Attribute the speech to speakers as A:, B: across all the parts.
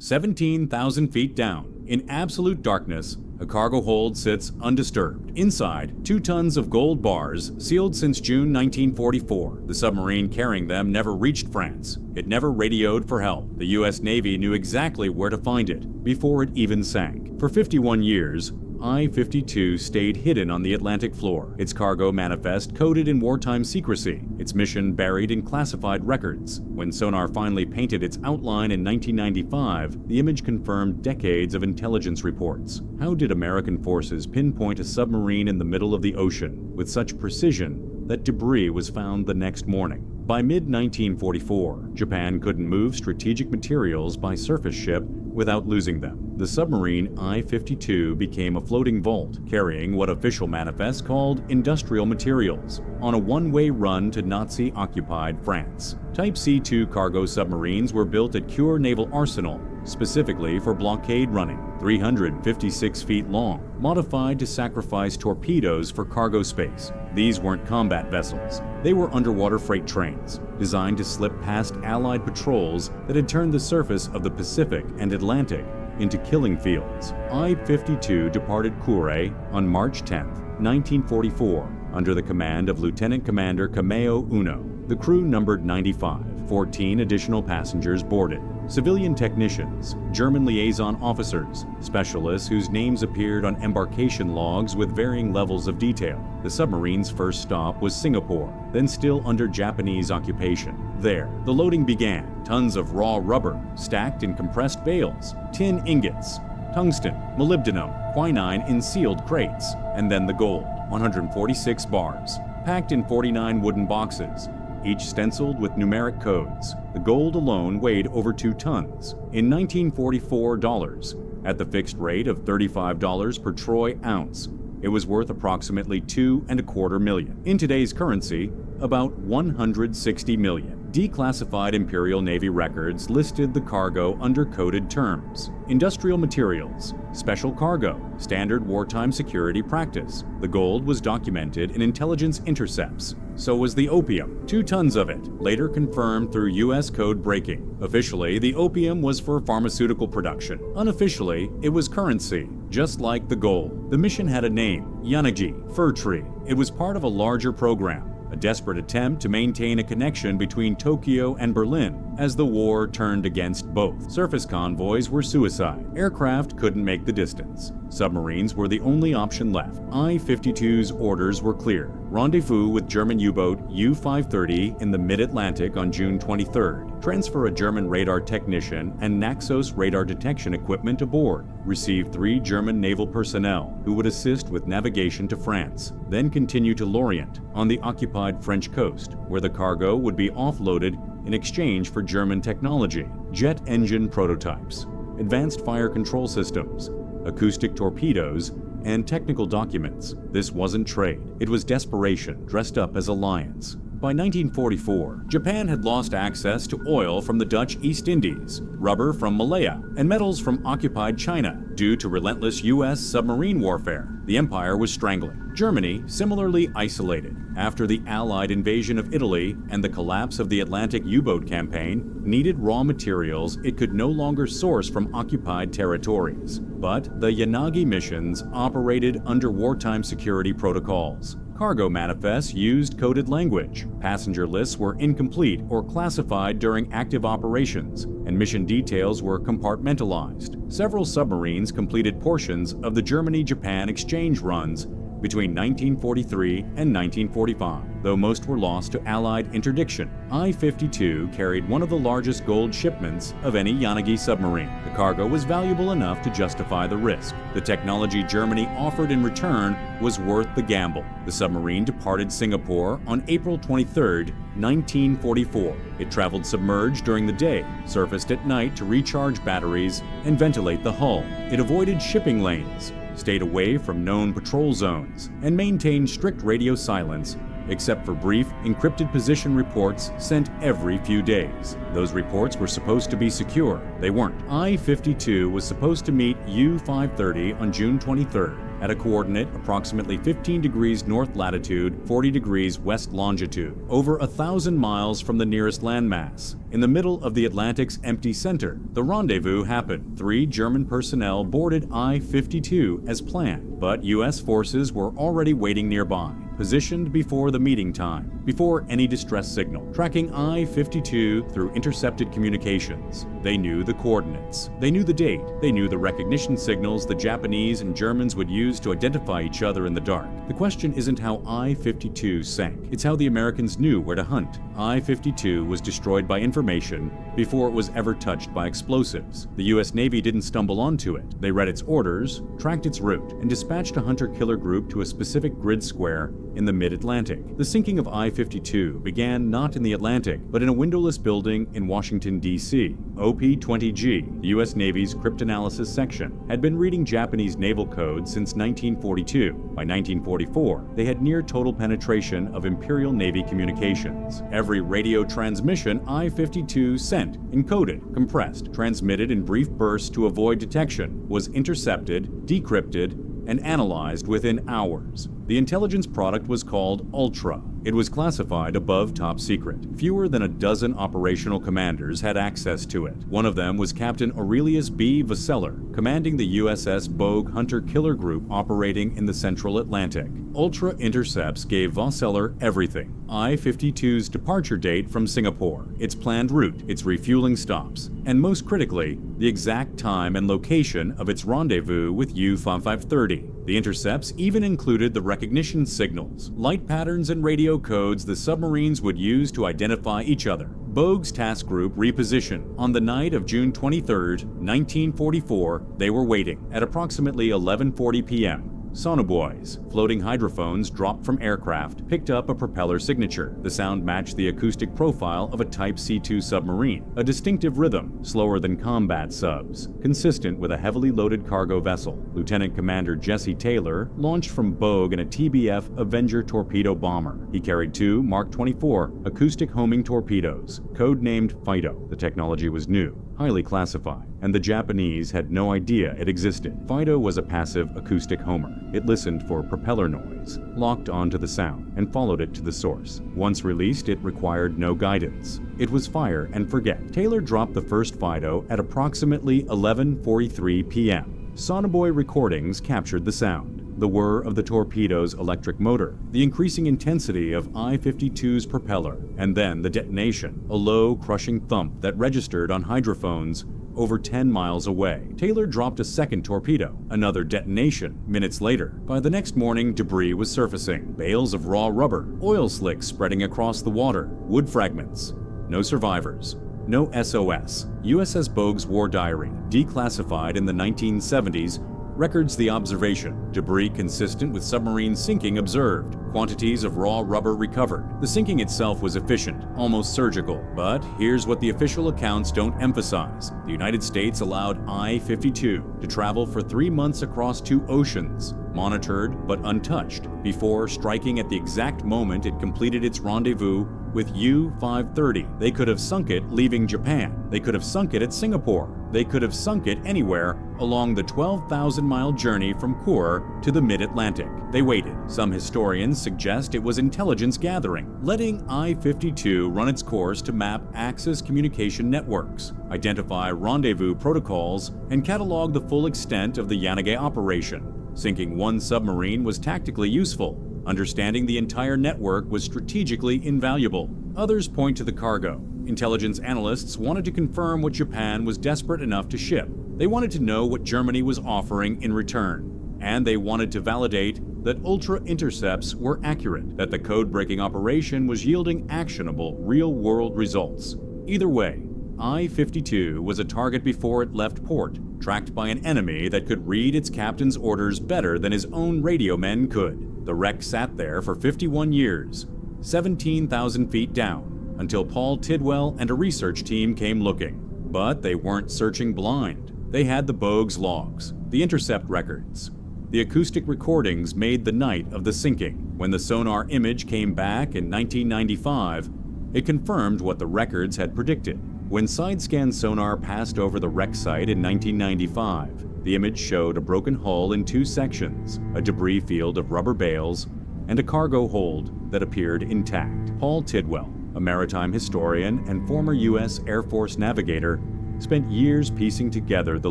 A: 17,000 feet down, in absolute darkness, a cargo hold sits undisturbed. Inside, 2 tons of gold bars, sealed since June 1944. The submarine carrying them never reached France. It never radioed for help. The U.S. Navy knew exactly where to find it before it even sank. For 51 years, I-52 stayed hidden on the Atlantic floor, its cargo manifest coded in wartime secrecy, its mission buried in classified records. When sonar finally painted its outline in 1995, the image confirmed decades of intelligence reports. How did American forces pinpoint a submarine in the middle of the ocean with such precision that debris was found the next morning? By mid-1944, Japan couldn't move strategic materials by surface ship without losing them. The submarine I-52 became a floating vault, carrying what official manifests called industrial materials, on a one-way run to Nazi-occupied France. Type C-2 cargo submarines were built at Kure Naval Arsenal, specifically for blockade running, 356 feet long, modified to sacrifice torpedoes for cargo space. These weren't combat vessels. They were underwater freight trains, designed to slip past Allied patrols that had turned the surface of the Pacific and Atlantic into killing fields. I-52 departed Kure on March 10, 1944, under the command of Lieutenant Commander Kameo Uno. The crew numbered 95. 14 additional passengers boarded. Civilian technicians, German liaison officers, specialists whose names appeared on embarkation logs with varying levels of detail. The submarine's first stop was Singapore, then still under Japanese occupation. There, the loading began. Tons of raw rubber, stacked in compressed bales, tin ingots, tungsten, molybdenum, quinine in sealed crates, and then the gold, 146 bars, packed in 49 wooden boxes, each stenciled with numeric codes. The gold alone weighed over 2 tons. In 1944 dollars, at the fixed rate of $35 per troy ounce, it was worth approximately $2.25 million. In today's currency, about $160 million. Declassified Imperial Navy records listed the cargo under coded terms: industrial materials, special cargo, standard wartime security practice. The gold was documented in intelligence intercepts. So was the opium, 2 tons of it, later confirmed through U.S. code breaking. Officially, the opium was for pharmaceutical production. Unofficially, it was currency, just like the gold. The mission had a name, Yanagi, fir tree. It was part of a larger program, a desperate attempt to maintain a connection between Tokyo and Berlin as the war turned against both. Surface convoys were suicide. Aircraft couldn't make the distance. Submarines were the only option left. I-52's orders were clear. Rendezvous with German U-boat U-530 in the mid-Atlantic on June 23rd. Transfer a German radar technician and Naxos radar detection equipment aboard. Receive 3 German naval personnel who would assist with navigation to France. Then continue to Lorient on the occupied French coast, where the cargo would be offloaded in exchange for German technology, jet engine prototypes, advanced fire control systems, acoustic torpedoes, and technical documents. This wasn't trade. It was desperation dressed up as alliance. By 1944, Japan had lost access to oil from the Dutch East Indies, rubber from Malaya, and metals from occupied China due to relentless U.S. submarine warfare. The empire was strangling. Germany, similarly isolated after the Allied invasion of Italy and the collapse of the Atlantic U-boat campaign, needed raw materials it could no longer source from occupied territories. But the Yanagi missions operated under wartime security protocols. Cargo manifests used coded language. Passenger lists were incomplete or classified during active operations, and mission details were compartmentalized. Several submarines completed portions of the Germany-Japan exchange runs between 1943 and 1945, though most were lost to Allied interdiction. I-52 carried one of the largest gold shipments of any Yanagi submarine. The cargo was valuable enough to justify the risk. The technology Germany offered in return was worth the gamble. The submarine departed Singapore on April 23, 1944. It traveled submerged during the day, surfaced at night to recharge batteries and ventilate the hull. It avoided shipping lanes, stayed away from known patrol zones, and maintained strict radio silence except for brief, encrypted position reports sent every few days. Those reports were supposed to be secure. They weren't. I-52 was supposed to meet U-530 on June 23rd. at a coordinate approximately 15 degrees north latitude, 40 degrees west longitude, over 1,000 miles from the nearest landmass. In the middle of the Atlantic's empty center, the rendezvous happened. 3 German personnel boarded I-52 as planned, but U.S. forces were already waiting nearby, positioned before the meeting time, before any distress signal, tracking I-52 through intercepted communications. They knew the coordinates. They knew the date. They knew the recognition signals the Japanese and Germans would use to identify each other in the dark. The question isn't how I-52 sank. It's how the Americans knew where to hunt. I-52 was destroyed by information before it was ever touched by explosives. The U.S. Navy didn't stumble onto it. They read its orders, tracked its route, and dispatched a hunter-killer group to a specific grid square in the mid-Atlantic. The sinking of I-52 began not in the Atlantic, but in a windowless building in Washington, D.C. OP-20G, the U.S. Navy's cryptanalysis section, had been reading Japanese naval code since 1942. By 1944, they had near total penetration of Imperial Navy communications. Every radio transmission I-52 sent, encoded, compressed, transmitted in brief bursts to avoid detection, was intercepted, decrypted, and analyzed within hours. The intelligence product was called Ultra. It was classified above top secret. Fewer than a dozen operational commanders had access to it. One of them was Captain Aurelius B. Vasseller, commanding the USS Bogue Hunter-Killer Group operating in the Central Atlantic. Ultra intercepts gave Vasseller everything: I-52's departure date from Singapore, its planned route, its refueling stops, and most critically, the exact time and location of its rendezvous with U-5530. The intercepts even included the recognition signals, light patterns, and radio codes the submarines would use to identify each other. Bogue's task group repositioned. On the night of June 23, 1944, they were waiting. At approximately 11:40 p.m., sonobuoys, floating hydrophones dropped from aircraft, picked up a propeller signature. The sound matched the acoustic profile of a Type C-2 submarine, a distinctive rhythm, slower than combat subs, consistent with a heavily loaded cargo vessel. Lieutenant Commander Jesse Taylor launched from Bogue in a TBF Avenger torpedo bomber. He carried 2 Mark 24 acoustic homing torpedoes, codenamed Fido. The technology was new, highly classified, and the Japanese had no idea it existed. Fido was a passive acoustic homer. It listened for propeller noise, locked onto the sound, and followed it to the source. Once released, it required no guidance. It was fire and forget. Taylor dropped the first Fido at approximately 11:43 p.m. Sonobuoy recordings captured the sound: the whir of the torpedo's electric motor, the increasing intensity of I-52's propeller, and then the detonation, a low, crushing thump that registered on hydrophones over 10 miles away. Taylor dropped a second torpedo, another detonation minutes later. By the next morning, debris was surfacing: bales of raw rubber, oil slicks spreading across the water, wood fragments. No survivors. No SOS. USS Bogue's War Diary, declassified in the 1970s, records the observation: debris consistent with submarine sinking observed, quantities of raw rubber recovered. The sinking itself was efficient, almost surgical. But here's what the official accounts don't emphasize: the United States allowed I-52 to travel for 3 months across 2 oceans, monitored but untouched, before striking at the exact moment it completed its rendezvous with U-530. They could have sunk it leaving Japan. They could have sunk it at Singapore. They could have sunk it anywhere along the 12,000-mile journey from Kure to the mid-Atlantic. They waited. Some historians suggest it was intelligence gathering, letting I-52 run its course to map Axis communication networks, identify rendezvous protocols, and catalog the full extent of the Yanage operation. Sinking one submarine was tactically useful. Understanding the entire network was strategically invaluable. Others point to the cargo. Intelligence analysts wanted to confirm what Japan was desperate enough to ship. They wanted to know what Germany was offering in return. And they wanted to validate that Ultra intercepts were accurate, that the code-breaking operation was yielding actionable, real-world results. Either way, I-52 was a target before it left port, tracked by an enemy that could read its captain's orders better than his own radio men could. The wreck sat there for 51 years, 17,000 feet down, until Paul Tidwell and a research team came looking. But they weren't searching blind. They had the Bogue's logs, the intercept records, the acoustic recordings made the night of the sinking. When the sonar image came back in 1995, it confirmed what the records had predicted. When side-scan sonar passed over the wreck site in 1995, The image showed a broken hull in two sections, a debris field of rubber bales, and a cargo hold that appeared intact. Paul Tidwell, a maritime historian and former U.S. Air Force navigator, spent years piecing together the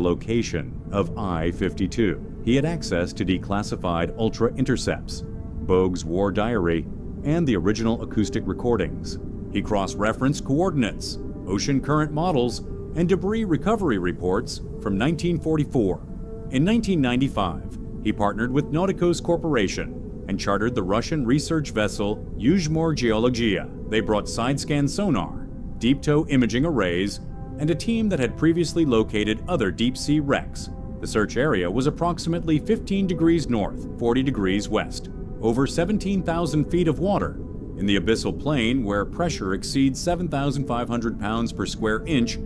A: location of I-52. He had access to declassified ultra-intercepts, Bogue's war diary, and the original acoustic recordings. He cross-referenced coordinates, ocean current models, and debris recovery reports from 1944. In 1995, he partnered with Nauticos Corporation and chartered the Russian research vessel Yuzhmor-Geologia. They brought side-scan sonar, deep-tow imaging arrays, and a team that had previously located other deep-sea wrecks. The search area was approximately 15 degrees north, 40 degrees west, over 17,000 feet of water, in the abyssal plain where pressure exceeds 7,500 pounds per square inch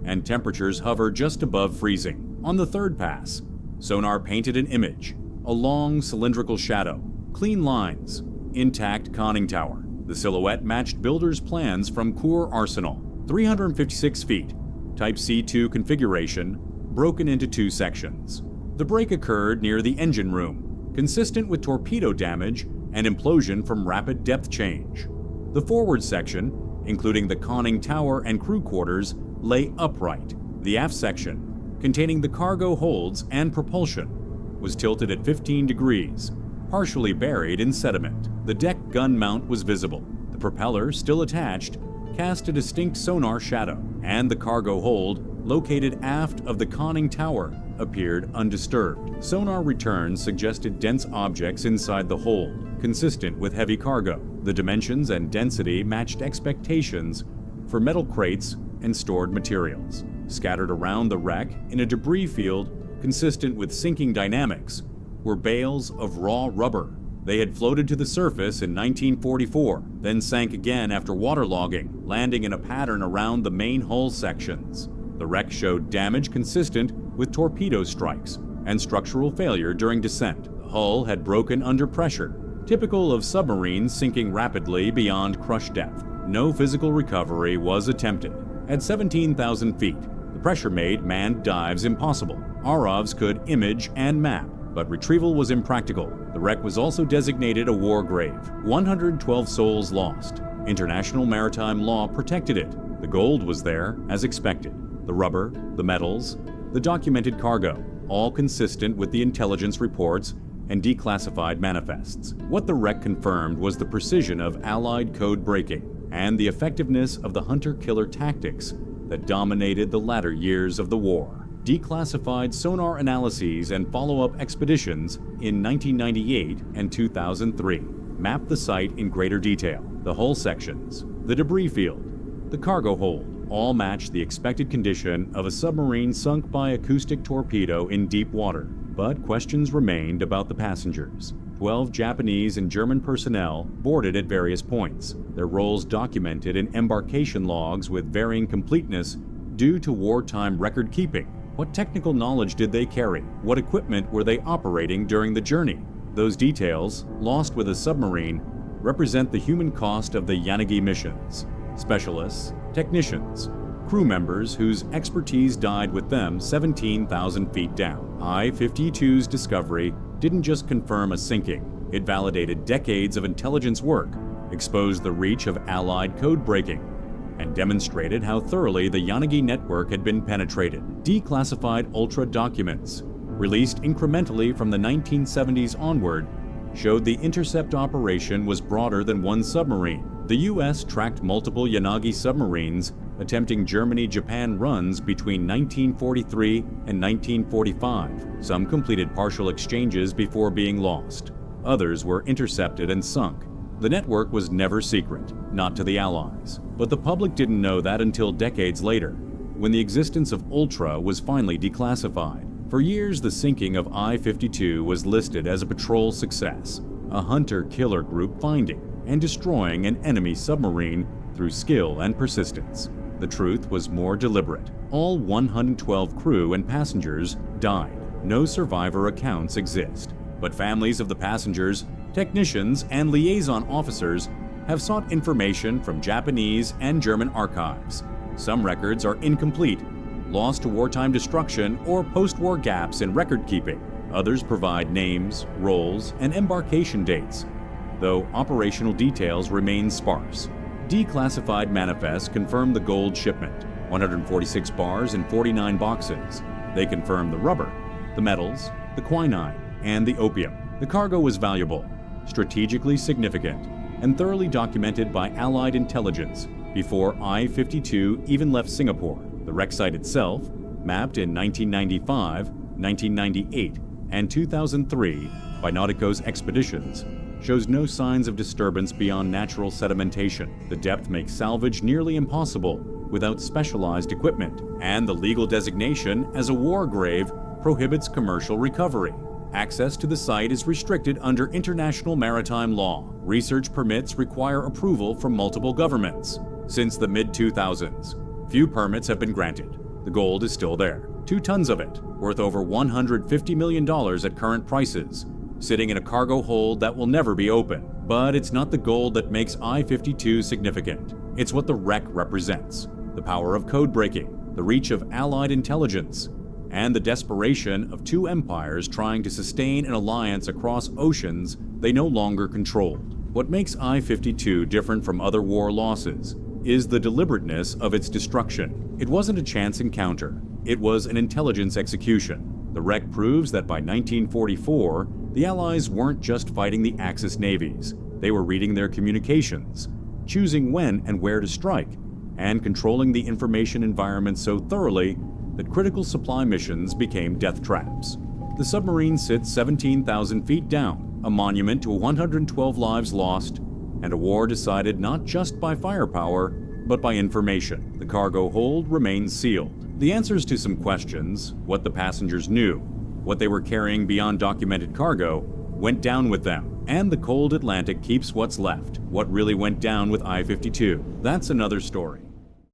A: and temperatures hover just above freezing. On the third pass, sonar painted an image, a long cylindrical shadow, clean lines, intact conning tower. The silhouette matched builders' plans from Coeur Arsenal, 356 feet, Type C2 configuration, broken into two sections. The break occurred near the engine room, consistent with torpedo damage and implosion from rapid depth change. The forward section, including the conning tower and crew quarters, lay upright. The aft section, containing the cargo holds and propulsion, was tilted at 15 degrees, partially buried in sediment. The deck gun mount was visible. The propeller, still attached, cast a distinct sonar shadow, and the cargo hold, located aft of the conning tower, appeared undisturbed. Sonar returns suggested dense objects inside the hold, consistent with heavy cargo. The dimensions and density matched expectations for metal crates and stored materials. Scattered around the wreck in a debris field consistent with sinking dynamics were bales of raw rubber. They had floated to the surface in 1944, then sank again after waterlogging, landing in a pattern around the main hull sections. The wreck showed damage consistent with torpedo strikes and structural failure during descent. The hull had broken under pressure, typical of submarines sinking rapidly beyond crush depth. No physical recovery was attempted. At 17,000 feet, the pressure made manned dives impossible. ROVs could image and map, but retrieval was impractical. The wreck was also designated a war grave. 112 souls lost. International maritime law protected it. The gold was there, as expected. The rubber, the metals, the documented cargo, all consistent with the intelligence reports and declassified manifests. What the wreck confirmed was the precision of Allied code breaking and the effectiveness of the hunter-killer tactics that dominated the latter years of the war. Declassified sonar analyses and follow-up expeditions in 1998 and 2003 mapped the site in greater detail. The hull sections, the debris field, the cargo hold, all matched the expected condition of a submarine sunk by acoustic torpedo in deep water. But questions remained about the passengers. 12 Japanese and German personnel boarded at various points, their roles documented in embarkation logs with varying completeness due to wartime record keeping. What technical knowledge did they carry? What equipment were they operating during the journey? Those details, lost with a submarine, represent the human cost of the Yanagi missions. Specialists, technicians, crew members whose expertise died with them 17,000 feet down. I-52's discovery didn't just confirm a sinking, it validated decades of intelligence work, exposed the reach of Allied code breaking, and demonstrated how thoroughly the Yanagi network had been penetrated. Declassified Ultra documents, released incrementally from the 1970s onward, showed the intercept operation was broader than one submarine. The U.S. tracked multiple Yanagi submarines attempting Germany-Japan runs between 1943 and 1945. Some completed partial exchanges before being lost. Others were intercepted and sunk. The network was never secret, not to the Allies. But the public didn't know that until decades later, when the existence of Ultra was finally declassified. For years, the sinking of I-52 was listed as a patrol success, a hunter-killer group finding and destroying an enemy submarine through skill and persistence. The truth was more deliberate. All 112 crew and passengers died. No survivor accounts exist, but families of the passengers, technicians, and liaison officers have sought information from Japanese and German archives. Some records are incomplete, lost to wartime destruction or post-war gaps in record-keeping. Others provide names, roles, and embarkation dates, though operational details remain sparse. Declassified manifests confirm the gold shipment, 146 bars and 49 boxes. They confirm the rubber, the metals, the quinine, and the opium. The cargo was valuable, strategically significant, and thoroughly documented by Allied intelligence before I-52 even left Singapore. The wreck site itself, mapped in 1995, 1998, and 2003 by Nautico's expeditions, shows no signs of disturbance beyond natural sedimentation. The depth makes salvage nearly impossible without specialized equipment, and the legal designation as a war grave prohibits commercial recovery. Access to the site is restricted under international maritime law. Research permits require approval from multiple governments. Since the mid-2000s, few permits have been granted. The gold is still there, 2 tons of it, worth over $150 million at current prices, sitting in a cargo hold that will never be opened. But it's not the gold that makes I-52 significant. It's what the wreck represents: the power of code breaking, the reach of Allied intelligence, and the desperation of 2 empires trying to sustain an alliance across oceans they no longer controlled. What makes I-52 different from other war losses is the deliberateness of its destruction. It wasn't a chance encounter. It was an intelligence execution. The wreck proves that by 1944, the Allies weren't just fighting the Axis navies. They were reading their communications, choosing when and where to strike, and controlling the information environment so thoroughly that critical supply missions became death traps. The submarine sits 17,000 feet down, a monument to 112 lives lost, and a war decided not just by firepower, but by information. The cargo hold remains sealed. The answers to some questions, what the passengers knew, what they were carrying beyond documented cargo, went down with them, and the cold Atlantic keeps what's left. What really went down with I-52? That's another story.